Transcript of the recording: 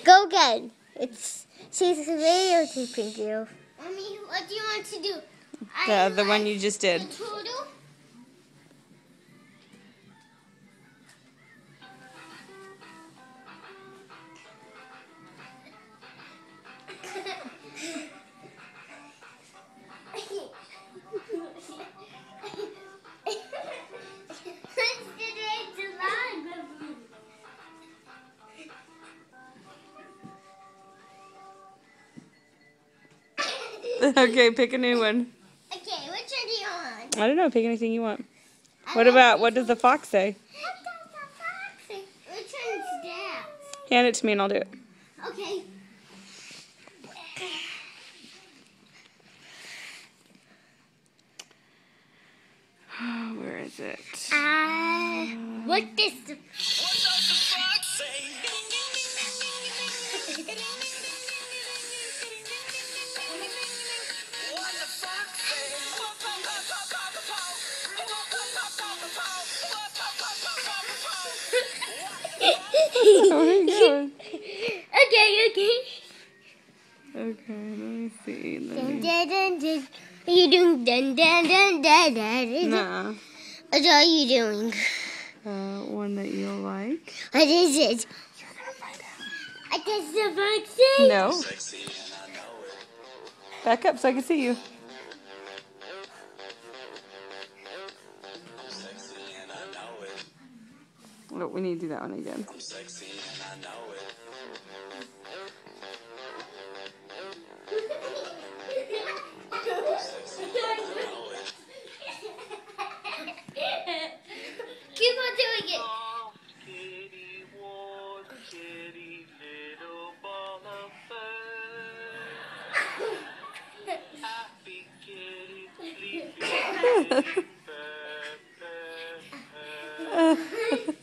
Go again. She's videotaping you. Mommy, what do you want to do? The one you just did. The turtle? Okay, pick a new one. Okay, which one do you want? I don't know, pick anything you want. What does the fox say? Which one's that? Hand it to me and I'll do it. Okay. Where is it? What is the... Oh Okay. Okay, let me see. Dun, dun, dun, dun. Are you doing dun dun dun dun dun? Nah. What are you doing? One that you'll like. What is it? You're gonna find out. I guess the vaccine. No. Back up so I can see you. Oh, we need to do that one again. I'm sexy and I know it. Keep on doing it. Kitty, warm kitty, little ball of fur. Happy kitty, sleepy kitty, purr, purr, purr.